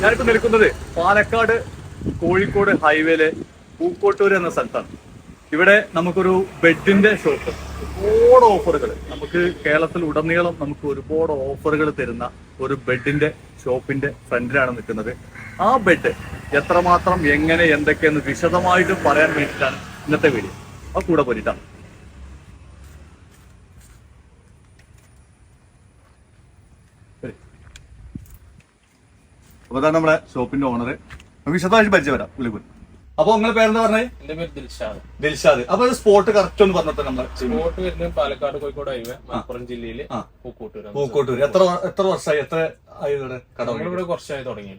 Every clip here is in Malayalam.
ഞാനിപ്പോ നിൽക്കുന്നത് പാലക്കാട് കോഴിക്കോട് ഹൈവേയിലെ പൂക്കോട്ടൂർ എന്ന സ്ഥലത്താണ്. ഇവിടെ നമുക്കൊരു ബെഡിന്റെ ഷോപ്പ്, ഒരുപാട് ഓഫറുകൾ, നമുക്ക് കേരളത്തിൽ ഉടനീളം നമുക്ക് ഒരുപാട് ഓഫറുകൾ തരുന്ന ഒരു ബെഡിന്റെ ഷോപ്പിന്റെ ഫ്രണ്ടിലാണ് നിൽക്കുന്നത്. ആ ബെഡ് എത്രമാത്രം എങ്ങനെ എന്തൊക്കെയെന്ന് വിശദമായിട്ട് പറയാൻ വേണ്ടിയിട്ടാണ് ഇന്നത്തെ വീഡിയോ. ആ കൂടെ പോയിട്ടാണ്. അപ്പൊ അതാണ് നമ്മുടെ ഷോപ്പിന്റെ ഓണർ. വിശദമായിട്ട് പരിചയപ്പെടാം. വിളിക്കും. അപ്പൊ നിങ്ങളുടെ പേരെന്താ പറഞ്ഞത്? എന്റെ പേര് ദിൽഷാദ്. ദിൽഷാദ്. അപ്പൊ സ്പോട്ട് കറക്റ്റ് ഒന്ന് പറഞ്ഞിട്ട് നമ്മൾ സ്പോട്ട് വരുന്നത് പാലക്കാട് കോഴിക്കോട് ഹൈവേ മലപ്പുറം ജില്ലയില് പൂക്കോട്ടൂർ. എത്ര വർഷമായി, എത്ര ആയി ഇവിടെ കട? ഇവിടെ കുറച്ചായി തുടങ്ങി.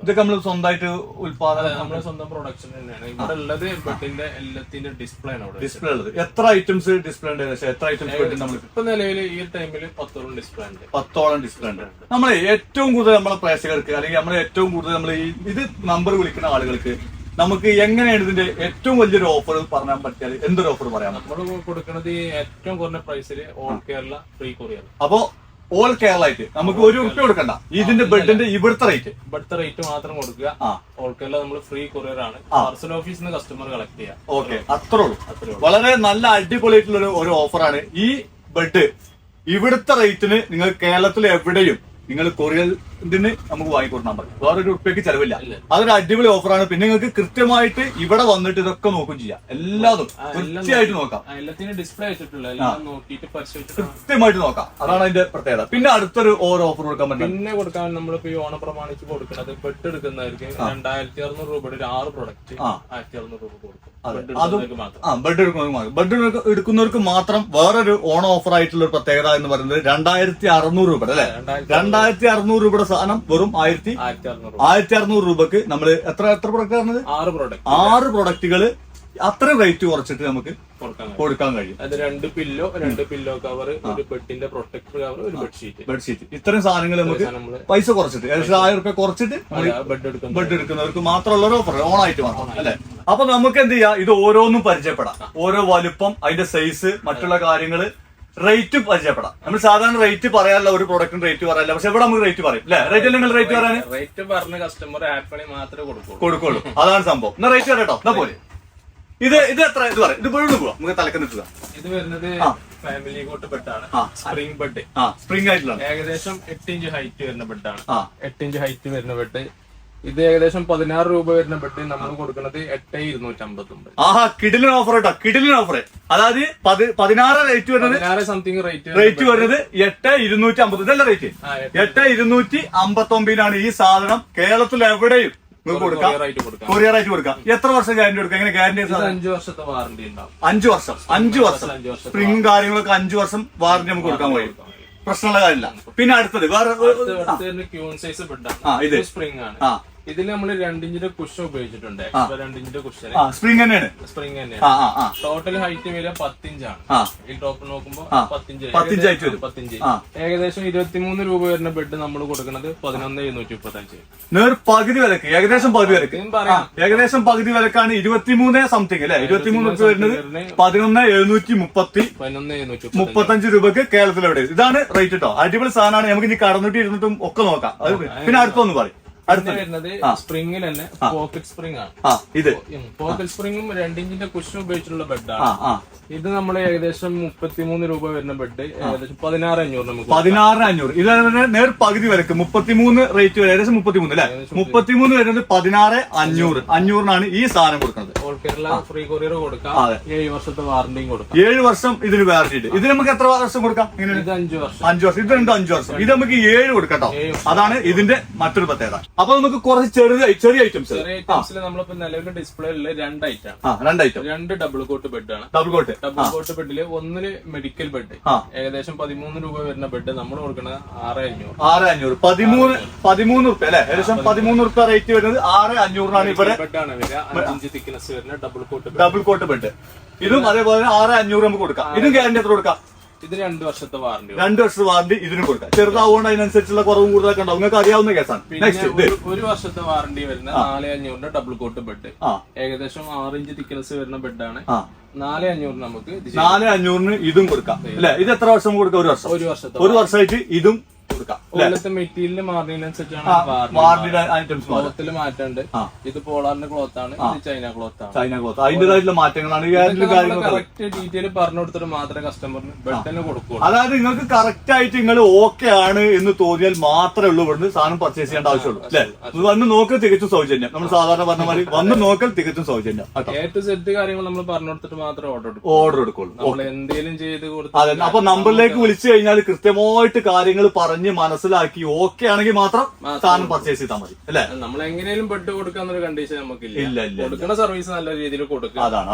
ഇതൊക്കെ നമ്മൾ സ്വന്തമായിട്ട് ഉത്പാദനം, നമ്മുടെ സ്വന്തം പ്രൊഡക്ഷൻ തന്നെയാണ്. ഇവിടെ ഉള്ളത് ബെഡിന്റെ എല്ലാത്തിന്റെ ഡിസ്പ്ലേ ആണ്. ഡിസ്പ്ലേ ഉള്ളത് എത്ര ഐറ്റംസ് ഡിസ്പ്ലേ ഉണ്ട്? എത്ര ഐറ്റംസ് നമ്മൾ ഇപ്പൊ നിലവിൽ ഈ ടൈമില് 10ഓളം ഡിസ്പ്ലേ ഉണ്ട്. 10ഓളം ഡിസ്പ്ലേ ഉണ്ട്. നമ്മളെ ഏറ്റവും കൂടുതൽ നമ്മളെ പ്രേക്ഷകർക്ക് അല്ലെങ്കിൽ നമ്മളെ ഏറ്റവും കൂടുതൽ നമ്മൾ ഇത് നമ്പർ വിളിക്കുന്ന ആളുകൾക്ക് നമുക്ക് എങ്ങനെയാണ് ഇതിന്റെ ഏറ്റവും വലിയൊരു ഓഫർ പറയാൻ പറ്റിയാൽ എന്തൊരു ഓഫർ പറയാം? നമ്മൾ കൊടുക്കുന്നത് ഏറ്റവും കുറഞ്ഞ പ്രൈസിൽ ഓൾ കേരള ഫ്രീ കൊറിയർ. അപ്പോ ഓൾ കേരള ആയിട്ട് നമുക്ക് ₹1 കൊടുക്കണ്ട. ഇതിന്റെ ബെഡിന്റെ ഇവിടുത്തെ റേറ്റ് മാത്രം കൊടുക്കുക. ഓൾ കേരള നമ്മൾ ഫ്രീ കൊറിയർ ആണ്. പാർസൽ ഓഫീസിൽ നിന്ന് കസ്റ്റമർ കളക്ട് ചെയ്യാം. ഓക്കെ, അത്രേ ഉള്ളൂ. വളരെ നല്ല അടിപൊളിയായിട്ടുള്ള ഒരു ഓഫറാണ്. ഈ ബെഡ് ഇവിടുത്തെ റേറ്റിന് നിങ്ങൾ കേരളത്തിൽ എവിടെയും നിങ്ങൾ കൊറിയറിന് നമുക്ക് വാങ്ങിക്കൊടുക്കാൻ പറ്റും. വേറൊരു ഉറുപ്പ്യക്ക് ചെലവില്ല. അതൊരു അടിപൊളി ഓഫറാണ്. പിന്നെ നിങ്ങൾക്ക് കൃത്യമായിട്ട് ഇവിടെ വന്നിട്ട് ഇതൊക്കെ നോക്കും ചെയ്യാം. എല്ലാതും കൃത്യമായിട്ട് നോക്കാം. ഡിസ്പ്ലേ കൃത്യമായിട്ട് നോക്കാം. അതാണ് അതിന്റെ പ്രത്യേകത. പിന്നെ അടുത്തൊരു ഓഫർ കൊടുക്കാൻ പറ്റും. പിന്നെ കൊടുക്കാൻ നമ്മളിപ്പോ ഈ ഓണം പ്രമാണിച്ച് കൊടുക്കുന്നത് ബെഡ് എടുക്കുന്നവർക്ക് 2600 രൂപയുടെ ഒരു 6 പ്രൊഡക്റ്റ് 1600 രൂപ കൊടുക്കും. ബെഡ് എടുക്കുന്നവർക്ക് മാത്രം വേറൊരു ഓണം ഓഫർ ആയിട്ടുള്ള ഒരു പ്രത്യേകത എന്ന് പറയുന്നത് 2600 രൂപ അല്ലെ? 2600 രൂപയുടെ സാധനം വെറും 1600 രൂപക്ക് നമ്മൾ എത്ര പ്രൊഡക്റ്റ് പറഞ്ഞത്? 6 പ്രൊഡക്റ്റുകൾ അത്രയും റേറ്റ് കുറച്ചിട്ട് നമുക്ക് കൊടുക്കാൻ കഴിയും. അത് 2 പില്ലോ കവർ, ഒരു ബെഡിന്റെ പ്രൊട്ടക്ടർ കവർ, ഒരു ബെഡ്ഷീറ്റ്. ഇത്രയും സാധനങ്ങൾ നമുക്ക് പൈസ കുറച്ചിട്ട് ഏകദേശം 1000 രൂപ കുറച്ചിട്ട് ബെഡ് എടുക്കുന്നവർക്ക് മാത്രമുള്ള ഒരു ഓഫർ, ഓണായിട്ട് മാത്രം അല്ലെ? അപ്പൊ നമുക്ക് എന്ത് ചെയ്യാം, ഇത് ഓരോന്നും പരിചയപ്പെടാം. ഓരോ വലുപ്പം, അതിന്റെ സൈസ്, മറ്റുള്ള കാര്യങ്ങള്, റേറ്റ് പരിചയപ്പെടാം. നമ്മൾ സാധാരണ റേറ്റ് പറയാനുള്ള ഒരു പ്രൊഡക്റ്റിന് റേറ്റ് പറയാനില്ല. പക്ഷെ ഇവിടെ നമുക്ക് റേറ്റ് പറയും അല്ലെ? റേറ്റ് നിങ്ങൾ റേറ്റ് പറയാൻ റേറ്റ് പറഞ്ഞ കസ്റ്റമർ ഹാപ്പി മാത്രമേ കൊടുക്കുള്ളൂ. അതാണ് സംഭവം. എന്നാ റേറ്റ് പറയട്ടോ. എന്നാ പോലെ ഇത് എത്ര ഇത് പറയാം. ഇത് പോയി പോവാ, നമുക്ക് തലക്കുന്നിട്ടുക. ഇത് വരുന്നത് ഫാമിലി കോട്ട് ബെഡാണ്. Spring bed. സ്പ്രിംഗ് ആയിട്ടുള്ള ഏകദേശം 8 ഇഞ്ച് ഹൈറ്റ് വരുന്ന ബെഡാണ്. 8 ഇഞ്ച് ഹൈറ്റ് വരുന്ന ബെഡ്. ഇത് ഏകദേശം 16 രൂപ വരുന്ന ബെഡ് നമ്മൾ കൊടുക്കുന്നത് 8259. ആഹാ, കിടിലൻ ഓഫർ കേട്ടോ, കിടിലൻ ഓഫർ. അതായത് 16 റേറ്റ് വരുന്നത്, 16 സംതിങ് റേറ്റ് വരുന്നത് 8250. ഇതല്ല റേറ്റ് 8259 ഈ സാധനം കേരളത്തിൽ എവിടെയും കൊടുക്കാം, കൊറിയർ ആയിട്ട് കൊടുക്കാം. എത്ര വർഷം ഗ്യാരണ്ടി കൊടുക്കാം? എങ്ങനെ ഗ്യാരണ്ടി? 5 വർഷത്തെ വാറണ്ടി ഉണ്ടാവും. 5 വർഷം സ്പ്രിംഗ് കാര്യങ്ങളൊക്കെ 5 വർഷം വാറണ്ടി നമുക്ക് കൊടുക്കാൻ കഴിയും. പ്രശ്നമുള്ള കാര്യമില്ല. പിന്നെ അടുത്തത് വേറെ ക്യൂൺ സൈസ് ബെഡാണ്. ഇത് സ്പ്രിംഗ് ആണ്. ഇതിൽ നമ്മൾ 2 ഇഞ്ചിന്റെ കുഷൻ ഉപയോഗിച്ചിട്ടുണ്ട്. 2 ഇഞ്ചിന്റെ കുഷൻ സ്പ്രിംഗ് തന്നെയാണ്. ടോട്ടൽ ഹൈറ്റ് വരിക 10 ഇഞ്ചാണ്. ഈ ടോപ്പ് നോക്കുമ്പോ 10 ഇഞ്ച്. ഏകദേശം 23 രൂപ വരുന്ന ബെഡ് നമ്മൾ കൊടുക്കുന്നത് 11,735. പകുതി വിലക്ക്, ഏകദേശം പകുതി വിലക്ക്. ഏകദേശം പകുതി വിലക്കാണ് 23 സംതിങ് അല്ലെ? 23 രൂപ വരുന്നത് 11,735 രൂപക്ക് കേരളത്തിൽ എവിടെ. ഇതാണ് റേറ്റ് കേട്ടോ. അടിപൊളി സാധനമാണ്. നമുക്ക് ഇനി കടന്നിട്ട് ഇരുന്നിട്ടും ഒക്കെ നോക്കാം. പിന്നെ അടുത്തൊന്ന് പറയും. അടുത്ത വരുന്നത് സ്പ്രിംഗിൽ തന്നെ പോക്കറ്റ് സ്പ്രിംഗ് ആണ്. ഇത് പോക്കറ്റ് സ്പ്രിംഗും 2 ഇഞ്ചിന്റെ കുഷൻ ഉപയോഗിച്ചിട്ടുള്ള ബെഡാണ്. ഇത് നമ്മൾ ഏകദേശം 33 രൂപ വരുന്ന ബെഡ് ഏകദേശം 16,500 നമുക്ക്. 16,500. ഇതാണ് നേർ പകുതി വിലക്ക്. 33 റേറ്റ് ഏകദേശം 33 അല്ലെ? 33 വരുന്നത് 16,500. 500 ഈ സാധനം കൊടുക്കുന്നത്. ഓൾ കേരള ഫ്രീ കൊറിയർ കൊടുക്കാം. 7 വർഷത്തെ വാറണ്ടിയും കൊടുക്കാം. 7 വർഷം ഇതിന് വാറണ്ടി. ഇത് നമുക്ക് എത്ര വർഷം കൊടുക്കാം? ഇത് 5 വർഷം. 5 വർഷം. ഇത് 5 വർഷം. ഇത് നമുക്ക് 7 കൊടുക്കാം കേട്ടോ. അതാണ് ഇതിന്റെ മറ്റൊരു പ്രത്യേകത. അപ്പൊ നമുക്ക് കുറച്ച് ചെറിയ ഐറ്റംസ്. നമ്മളിപ്പോ നിലവിലെ ഡിസ്പ്ലേയില് 2 ഐറ്റം. 2 ഡബിൾ കോട്ട് ബെഡാണ്. ഡബിൾ കോട്ട് ബെഡില് ഒന്നില് മെഡിക്കൽ ബെഡ് ഏകദേശം 13 രൂപ വരുന്ന ബെഡ് നമ്മൾ കൊടുക്കുന്നത് 6,500. 13 രൂപ അല്ലെ? ഏകദേശം 13 രൂപ റേറ്റ് വരുന്നത് 6,500 ഇവിടെ ബെഡാണ് വരിക. 5 ഇഞ്ച് തിക്നെസ് വരുന്ന ഡബിൾ കോട്ട് ബെഡ്. ഇതും അതേപോലെ 6,500 നമുക്ക് കൊടുക്കാം. ഇതും ഗ്യാരണ്ടി എത്ര കൊടുക്കാം? ഇത് 2 വർഷത്തെ വാറണ്ടി. 2 വർഷത്തെ വാറണ്ടി ഇതിന് കൊടുക്കാം. ചെറുതാവുകൊണ്ട് അതിനനുസരിച്ചുള്ള കുറവും കൂടുതലൊക്കെ ഉണ്ടാവും. നിങ്ങൾക്ക് അറിയാവുന്ന കേസാണ്. നെക്സ്റ്റ് 1 വർഷത്തെ വാറണ്ടി വരുന്ന 4,500 ഡബിൾ കോട്ട് ബെഡ്. ഏകദേശം 6 ഇഞ്ച് തിക്നെസ് വരുന്ന ബെഡാണ്. 4,500 നമുക്ക്. 4,500 ഇതും കൊടുക്കാം അല്ലെ? ഇത് എത്ര വർഷം കൊടുക്കാം? 1 വർഷം. 1 വർഷമായിട്ട് ഇതും കൊല്ലത്തെ മെറ്റീരിയൽ മാറുന്നതിനനുസരിച്ചാണ് ക്ലോത്തിൽ മാറ്റമുണ്ട്. ഇത് പോളാറിന്റെ ക്ലോത്ത് ആണ്, ഇത് ചൈന ക്ലോത്ത് ആണ്. ചൈന ക്ലോത്ത് അതിന്റേതായിട്ടുള്ള മാറ്റങ്ങളാണ്. കറക്റ്റ് ഡീറ്റെയിൽ പറഞ്ഞു കൊടുത്തിട്ട് മാത്രമേ കസ്റ്റമറിന് ബെഡിന് കൊടുക്കുള്ളൂ. അതായത് നിങ്ങൾക്ക് കറക്റ്റ് ആയിട്ട് നിങ്ങൾ ഓക്കെ ആണ് എന്ന് തോന്നിയാൽ മാത്രമേ ഉള്ളൂ ഇവിടുന്ന് സാധനം പർച്ചേസ് ചെയ്യേണ്ട ആവശ്യമുള്ളൂ അല്ലെ. വന്ന് നോക്കൽ തികച്ചും സൗജന്യം. നമ്മൾ സാധാരണ പറഞ്ഞ മാതിരി വന്ന് നോക്കൽ തികച്ചും സൗജന്യം. സെറ്റ് കാര്യങ്ങൾ നമ്മൾ പറഞ്ഞു കൊടുത്തിട്ട് മാത്രമേ ഓർഡർ എടുക്കുള്ളൂ. നമ്മൾ എന്തെങ്കിലും ചെയ്ത് കൊടുത്തു. അതെ, അപ്പൊ നമ്പറിലേക്ക് വിളിച്ചു കഴിഞ്ഞാൽ കൃത്യമായിട്ട് കാര്യങ്ങൾ പറഞ്ഞ് മനസ്സിലാക്കി ഓക്കെ ആണെങ്കിൽ മാത്രം സാധനം പർച്ചേസ് ചെയ്താൽ മതി അല്ലെ. നമ്മൾ എങ്ങനെയും ബെഡ് കൊടുക്കാന്നൊരു കണ്ടീഷൻ നമുക്കില്ല. ഇല്ല. കൊടുക്കുന്ന സർവീസ് നല്ല രീതിയിൽ കൊടുക്കുക.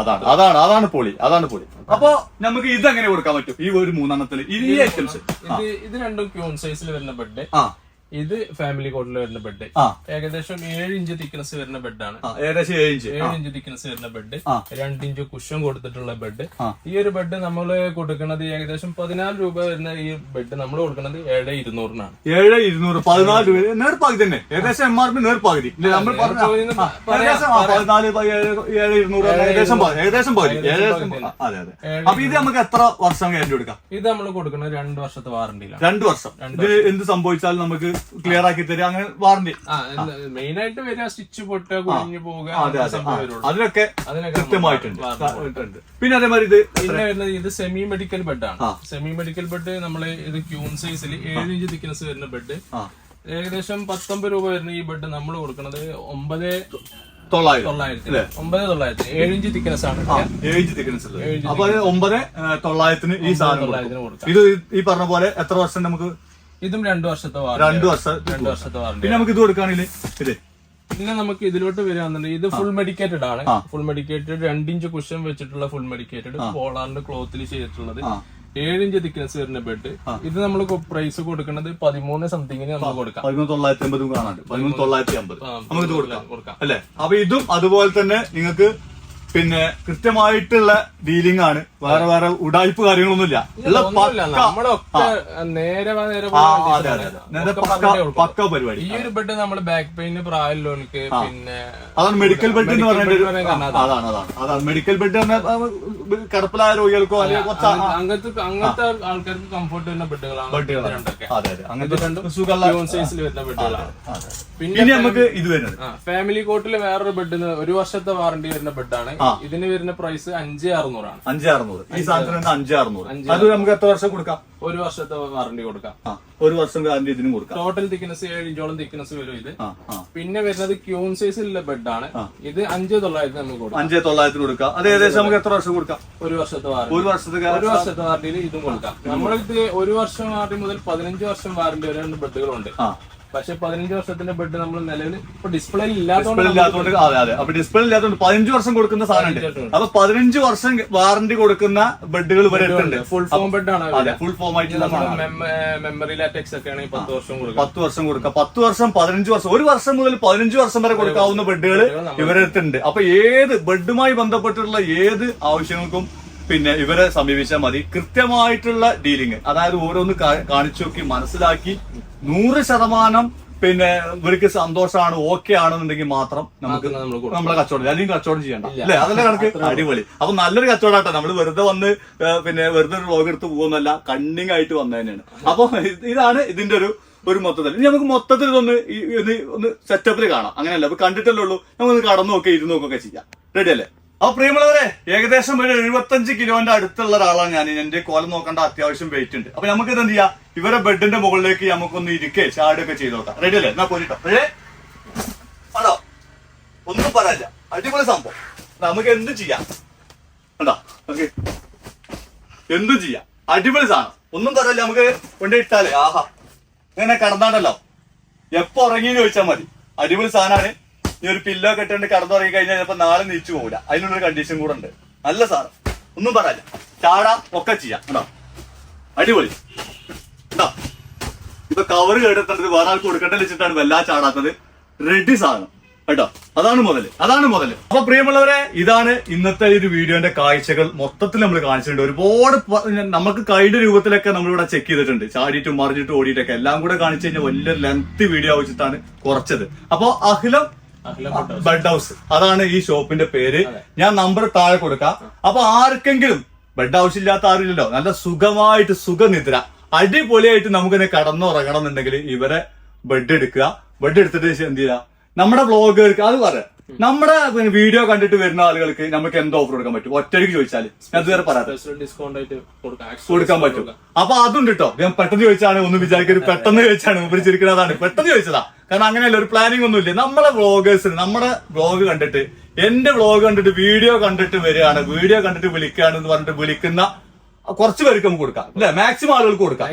അതാണ് പൊളി. അപ്പൊ നമുക്ക് ഇതെങ്ങനെ കൊടുക്കാൻ പറ്റും? ഈ ഒരു 3 ഈ ഐറ്റംസ് ഇത് രണ്ടും ക്യൂൺ സൈസിൽ വരുന്ന ബെഡ്. ഇത് ഫാമിലി കോട്ടിൽ വരുന്ന ബെഡ്. ഏകദേശം 7 ഇഞ്ച് തിക്നെസ് വരുന്ന ബെഡാണ്. ഏകദേശം 7 ഇഞ്ച് തിക്നെസ് വരുന്ന ബെഡ്. 2 ഇഞ്ച് കുഷൻ കൊടുത്തിട്ടുള്ള ബെഡ്. ഈ ഒരു ബെഡ് നമ്മൾ കൊടുക്കുന്നത് ഏകദേശം 14 രൂപ വരുന്ന ഈ ബെഡ് നമ്മൾ കൊടുക്കുന്നത് 7,200 7,200 14 രൂപ നേർപ്പാകുതി തന്നെ. ഏകദേശം MRP നേർപ്പാകുതി. നമ്മൾ ഏകദേശം പകുതി. അതെ. അപ്പൊ ഇത് നമുക്ക് എത്ര വർഷം ഗ്യാരണ്ടി കൊടുക്കാം? ഇത് നമ്മൾ കൊടുക്കുന്നത് 2 വർഷത്തെ വാറണ്ടിയിലാണ്. 2 വർഷം. ഇത് എന്ത് സംഭവിച്ചാലും നമുക്ക് ക്ലിയർ ആക്കി തരും. അങ്ങനെ വാറണ്ടി മെയിൻ ആയിട്ട് വരിക സ്റ്റിച്ച് പൊട്ടുക, കുഴിഞ്ഞു പോവുക, അതിനൊക്കെ കൃത്യമായിട്ടുണ്ട്. പിന്നെ അതേമാതിരി ഇത് പിന്നെ വരുന്നത് ഇത് സെമി മെഡിക്കൽ ബെഡാണ്. സെമി മെഡിക്കൽ ബെഡ് നമ്മള് ഇത് ക്യൂൺ സൈസിൽ 7 ഇഞ്ച് തിക്നെസ് വരുന്ന ബെഡ്. ഏകദേശം 19 രൂപ വരുന്ന ഈ ബെഡ് നമ്മൾ കൊടുക്കുന്നത് 9,900 7 ഇഞ്ച് തിക്നെസ് ആണ്. 7 ഇഞ്ച് തിക്നെസ്. അപ്പൊ 9,900 ഈ സാധനം. ഇത് ഈ പറഞ്ഞ പോലെ എത്ര വർഷം നമുക്ക്? ഇതും 2 വർഷത്തെ 2 വർഷത്തെ വാറണ്ടി. പിന്നെ നമുക്ക് ഇത് കൊടുക്കുകയാണെങ്കിൽ പിന്നെ നമുക്ക് ഇതിലോട്ട് വരികയാണെന്നുണ്ടെങ്കിൽ ഇത് ഫുൾ മെഡിക്കേറ്റഡ് ആണ്. ഫുൾ മെഡിക്കേറ്റഡ് 2 ഇഞ്ച് കുഷൻ വെച്ചിട്ടുള്ള ഫുൾ മെഡിക്കേറ്റഡ് പോളാറിന്റെ ക്ലോത്തിൽ ചെയ്തിട്ടുള്ളത് 7 ഇഞ്ച് തിക്നെസ് വരുന്ന ബെഡ്. ഇത് നമ്മൾ പ്രൈസ് കൊടുക്കുന്നത് 13 സംതിങ്ങിന് നമുക്ക് കൊടുക്കാം. 13,950 കാണാണ്ട് 13,950 നമുക്ക് ഇത് കൊടുക്കാം അല്ലെ. അപ്പൊ ഇതും അതുപോലെ തന്നെ നിങ്ങൾക്ക് പിന്നെ കൃത്യമായിട്ടുള്ള ഡീലിംഗ് ആണ്. വേറെ ഉടായ്പ കാര്യങ്ങളൊന്നുമില്ല. പക്ക പരിപാടി. ഈ ഒരു ബെഡ് നമ്മൾ ബാക്ക് പെയിന് പ്രായമുള്ളവർക്ക് പിന്നെ അതാണ് മെഡിക്കൽ ബെഡ് എന്ന് പറയുന്നത്. അതാണ് മെഡിക്കൽ ബെഡ് കിടപ്പിലായ രോഗികൾക്കോ അങ്ങനത്തെ ആൾക്കാർക്ക് കംഫർട്ട് വരുന്ന ബെഡുകളാണ്. അങ്ങനത്തെ സുഖമുള്ള സൈസിൽ വരുന്ന ബെഡുകളാണ്. പിന്നെ നമുക്ക് ഇത് വരുന്നത് ഫാമിലി കോട്ടിൽ വേറൊരു ബെഡിന് 1 വർഷത്തെ വാറണ്ടി വരുന്ന ബെഡാണ്. ഇതിന് വരുന്ന പ്രൈസ് 5,600 ആണ്. 5,600 ഈ സാധനത്തിന് 5,600. അത് നമുക്ക് എത്ര വർഷം കൊടുക്കാം? 1 വർഷത്തെ വാറണ്ടി കൊടുക്കാം. 1 വർഷം ഗ്യാരണ്ടി ഇതിനും കൊടുക്കാം. ടോട്ടൽ തിക്നെസ് 7 ഇഞ്ചോളം തിക്നെസ് വരും ഇത്. പിന്നെ വരുന്നത് ക്യൂൺ സൈസിലുള്ള ബെഡാണ്. ഇത് 5,900 നമുക്ക് കൊടുക്കാം. 5,900 കൊടുക്കാം. അത് ഏകദേശം നമുക്ക് എത്ര വർഷം കൊടുക്കാം? 1 വർഷത്തെ വാറണ്ടി. 1 വർഷത്തെ വാറണ്ടിയിൽ ഇതും കൊടുക്കാം. നമ്മളിത് 1 വർഷം വാറണ്ടി മുതൽ 15 വർഷം വാറണ്ടി വരെ ബെഡുകളുണ്ട്. പക്ഷെ 15 വർഷത്തിന്റെ ബെഡ് നമ്മൾ നിലവിൽ ഇപ്പൊ ഡിസ്പ്ലേ ഇല്ലാത്തതുകൊണ്ട് അപ്പൊ ഡിസ്പ്ലേ ഇല്ലാത്തതുകൊണ്ട് 15 വർഷം കൊടുക്കുന്ന സാധനം. അപ്പൊ 15 വർഷം വാറണ്ടി കൊടുക്കുന്ന ബെഡുകൾ വരെ ഉണ്ട്. ഫുൾ ഫോം ബെഡാണ്. ഫുൾ ഫോം ആയിട്ടുള്ള മെമ്മറി ലാറ്റക്സ് ഒക്കെ ആണെങ്കിൽ 10 വർഷം കൊടുക്കാം. 10 വർഷം കൊടുക്കാം. 10 വർഷം 15 വർഷം 1 വർഷം മുതൽ 15 വർഷം വരെ കൊടുക്കാവുന്ന ബെഡുകൾ ഇവരടുത്തുണ്ട്. അപ്പൊ ഏത് ബെഡുമായി ബന്ധപ്പെട്ടുള്ള ഏത് ആവശ്യങ്ങൾക്കും പിന്നെ ഇവരെ സമീപിച്ചാൽ മതി. കൃത്യമായിട്ടുള്ള ഡീലിംഗ്, അതായത് ഓരോന്ന് കാണിച്ചു നോക്കി മനസ്സിലാക്കി 100% പിന്നെ ഇവർക്ക് സന്തോഷമാണ്, ഓക്കെ ആണെന്നുണ്ടെങ്കിൽ മാത്രം നമുക്ക് നമ്മളെ കച്ചവടം, അല്ലെങ്കിൽ കച്ചവടം ചെയ്യണ്ട അല്ലെ. അതല്ലേ കണക്ക്. അടിപൊളി. അപ്പൊ നല്ലൊരു കച്ചവടമാട്ടോ. നമ്മൾ വെറുതെ വന്ന് പിന്നെ വെറുതെ ഒരു വ്ലോഗ് എടുത്ത് പോകുന്നല്ല, കണ്ണിങ് ആയിട്ട് വന്നത് തന്നെയാണ്. അപ്പൊ ഇതാണ് ഇതിന്റെ ഒരു മൊത്തത്തിൽ. ഇനി നമുക്ക് മൊത്തത്തിൽ ഒന്ന് സെറ്റപ്പിൽ കാണാം. അങ്ങനെയല്ല, അപ്പൊ കണ്ടിട്ടല്ലേ ഉള്ളൂ. നമുക്കൊന്ന് കടന്നു നോക്കി ഇരുന്ന് നോക്കൊക്കെ ചെയ്യാം. റെഡി അല്ലേ? അപ്പൊ പ്രിയമുള്ളവരെ, ഏകദേശം ഒരു 75 കിലോന്റെ അടുത്തുള്ള ഒരാളാണ് ഞാൻ. എന്റെ കോലം നോക്കേണ്ട അത്യാവശ്യം വെയിറ്റ് ഉണ്ട്. അപ്പൊ നമുക്ക് എന്ത് ചെയ്യാം, ഇവരെ ബെഡിന്റെ മുകളിലേക്ക് നമുക്കൊന്ന് ഇരിക്കേ ചാടുകയൊക്കെ ചെയ്ത് നോക്കാം. റെഡി അല്ലേ? എന്നാ പോയിട്ടോ. ആണോ? ഒന്നും പറയാനില്ല. അടിപൊളി സംഭവം. നമുക്ക് എന്തും ചെയ്യാം. കണ്ടോ? ഓക്കെ, എന്തും ചെയ്യാം. അടിപൊളി സാധനം. ഒന്നും പറയില്ല. നമുക്ക് കൊണ്ടിട്ടാലേ ആഹാ ഇങ്ങനെ കടന്നാണ്ടല്ലോ എപ്പോ ഉറങ്ങിയെന്ന് ചോദിച്ചാൽ മതി. അടിപൊളി സാധനമാണ്. ഈ ഒരു പില്ലോ കെട്ടുകൊണ്ട് കടന്നുറങ്ങി കഴിഞ്ഞാൽ ചിലപ്പോ നാളെ നീച്ചു പോകില്ല. അതിനുള്ളൊരു കണ്ടീഷൻ കൂടെ ഉണ്ട്. നല്ല സാധനം. ഒന്നും പറയില്ല. ചാടാം, ഒക്കെ ചെയ്യാം. കേട്ടോ? അടിപൊളി. കേട്ടോ? ഇപ്പൊ കവറ് കേട്ടിട്ടുണ്ട്, വേറെ ആൾക്ക് കൊടുക്കേണ്ട വെച്ചിട്ടാണ് വല്ലാ ചാടാത്തത്. റെഡി സാധനം കേട്ടോ. അതാണ് മുതല്. അപ്പൊ പ്രിയമുള്ളവരെ, ഇതാണ് ഇന്നത്തെ ഒരു വീഡിയോന്റെ കാഴ്ചകൾ. മൊത്തത്തിൽ നമ്മൾ കാണിച്ചിട്ടുണ്ട്. ഒരുപാട് നമുക്ക് കൈയുടെ രൂപത്തിലൊക്കെ നമ്മളിവിടെ ചെക്ക് ചെയ്തിട്ടുണ്ട്. ചാടിയിട്ടും മറിഞ്ഞിട്ടും ഓടിയിട്ടൊക്കെ എല്ലാം കൂടെ കാണിച്ചു കഴിഞ്ഞാൽ വലിയ ലെങ്ത് വീഡിയോ ആവശ്യത്താണ് കുറച്ചത്. അപ്പൊ അഖിലം ബെഡ് ഹൗസ്, അതാണ് ഈ ഷോപ്പിന്റെ പേര്. ഞാൻ നമ്പർ താഴെ കൊടുക്കാം. അപ്പൊ ആർക്കെങ്കിലും ബെഡ് ആവശ്യമില്ലാത്ത ആരുമില്ലല്ലോ, നല്ല സുഖമായിട്ട് സുഖനിദ്ര അടിപൊളിയായിട്ട് നമുക്കിനെ കടന്നുറങ്ങണം എന്നുണ്ടെങ്കിൽ ഇവരെ ബെഡ് എടുക്കുക. ബെഡ് എടുത്തിട്ട് എന്ത് ചെയ്യുക, നമ്മുടെ വ്ളോഗർക്ക് അത് പറയാം, നമ്മുടെ വീഡിയോ കണ്ടിട്ട് വരുന്ന ആളുകൾക്ക് നമുക്ക് എന്ത് ഓഫർ കൊടുക്കാൻ പറ്റും? ഒറ്റയ്ക്ക് ചോദിച്ചാൽ ഞാൻ ഇതുവരെ പറയാം ഡിസ്കൗണ്ട് ആയിട്ട് കൊടുക്കാൻ പറ്റും. അപ്പൊ അതുണ്ട് കേട്ടോ. ഞാൻ പെട്ടെന്ന് ചോദിച്ചാണ്, ഒന്ന് വിചാരിക്കരുത്, പെട്ടെന്ന് ചോദിച്ചാണ്, മുമ്പ് ചിരിക്കുന്നതാണ്, പെട്ടെന്ന് ചോദിച്ചതാ. കാരണം അങ്ങനെയല്ല, ഒരു പ്ലാനിങ് ഒന്നും ഇല്ല. നമ്മളെ വ്ളോഗേഴ്സിന് നമ്മുടെ വ്ളോഗ് കണ്ടിട്ട്, എന്റെ വ്ളോഗ് കണ്ടിട്ട്, വീഡിയോ കണ്ടിട്ട് വരികയാണ്, വീഡിയോ കണ്ടിട്ട് വിളിക്കുകയാണ് എന്ന് പറഞ്ഞിട്ട് വിളിക്കുന്ന കുറച്ച് പേർക്ക് നമുക്ക് കൊടുക്കാം അല്ലെ, മാക്സിമം ആളുകൾക്ക് കൊടുക്കാം.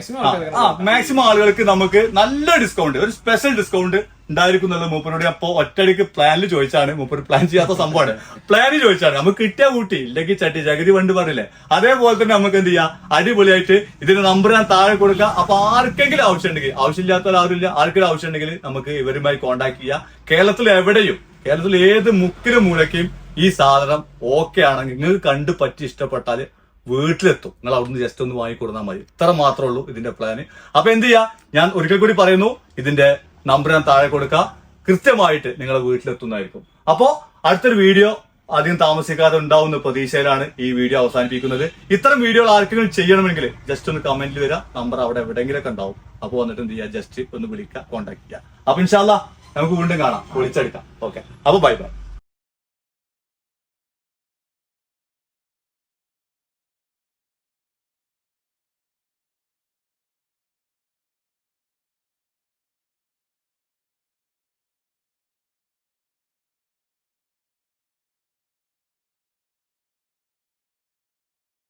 മാക്സിമം ആളുകൾക്ക് നമുക്ക് നല്ല ഡിസ്കൗണ്ട്, ഒരു സ്പെഷ്യൽ ഡിസ്കൗണ്ട് ഉണ്ടായിരിക്കും എന്നുള്ളത് മൂപ്പരോട് അപ്പൊ ഒറ്റയടിക്ക് പ്ലാനിൽ ചോദിച്ചാണ്. മൂപ്പര് പ്ലാൻ ചെയ്യാത്ത സംഭവമാണ്, പ്ലാനിൽ ചോദിച്ചാണ്. നമുക്ക് കിട്ടിയ കൂട്ടി, ഇല്ലെങ്കിൽ ചട്ടി ജഗതി വണ്ട് പറഞ്ഞില്ലേ, അതേപോലെ തന്നെ നമുക്ക് എന്ത് ചെയ്യാം, അടിപൊളിയായിട്ട് ഇതിന്റെ നമ്പർ ഞാൻ താഴെ കൊടുക്കാം. അപ്പൊ ആർക്കെങ്കിലും ആവശ്യമുണ്ടെങ്കിൽ, ആവശ്യമില്ലാത്ത ആരുമില്ല, ആർക്കെങ്കിലും ആവശ്യമുണ്ടെങ്കിൽ നമുക്ക് ഇവരുമായി കോൺടാക്ട് ചെയ്യാം. കേരളത്തിൽ എവിടെയും, കേരളത്തിൽ ഏത് മുക്കിലും മൂലയ്ക്കും ഈ സാധനം ഓക്കെ ആണെങ്കിൽ, നിങ്ങൾക്ക് കണ്ട് പറ്റി ഇഷ്ടപ്പെട്ടാല് വീട്ടിലെത്തും. നിങ്ങൾ അവിടുന്ന് ജസ്റ്റ് ഒന്ന് വാങ്ങിക്കൊടുന്നാൽ മതി. ഇത്ര മാത്രമേ ഉള്ളൂ ഇതിന്റെ പ്ലാന്. അപ്പൊ എന്ത് ചെയ്യാ, ഞാൻ ഒരിക്കൽ കൂടി പറയുന്നു, ഇതിന്റെ നമ്പർ ഞാൻ താഴെ കൊടുക്കാം, കൃത്യമായിട്ട് നിങ്ങളെ വീട്ടിലെത്തുന്നതായിരിക്കും. അപ്പോ അടുത്തൊരു വീഡിയോ അധികം താമസിക്കാതെ ഉണ്ടാവുന്ന പ്രതീക്ഷയിലാണ് ഈ വീഡിയോ അവസാനിപ്പിക്കുന്നത്. ഇത്തരം വീഡിയോകൾ ആർക്കെങ്കിലും ചെയ്യണമെങ്കിൽ ജസ്റ്റ് ഒന്ന് കമന്റിൽ വരാം, നമ്പർ അവിടെ എവിടെയെങ്കിലൊക്കെ ഉണ്ടാവും. അപ്പൊ വന്നിട്ട് എന്ത് ചെയ്യാം, ജസ്റ്റ് ഒന്ന് വിളിക്കുക, കോൺടാക്ട് ചെയ്യാം. അപ്പൊ ഇൻഷാല്ലാ നമുക്ക് വീണ്ടും കാണാം, വിളിച്ചെടുക്കാം. ഓക്കെ, അപ്പൊ ബൈ ബൈ.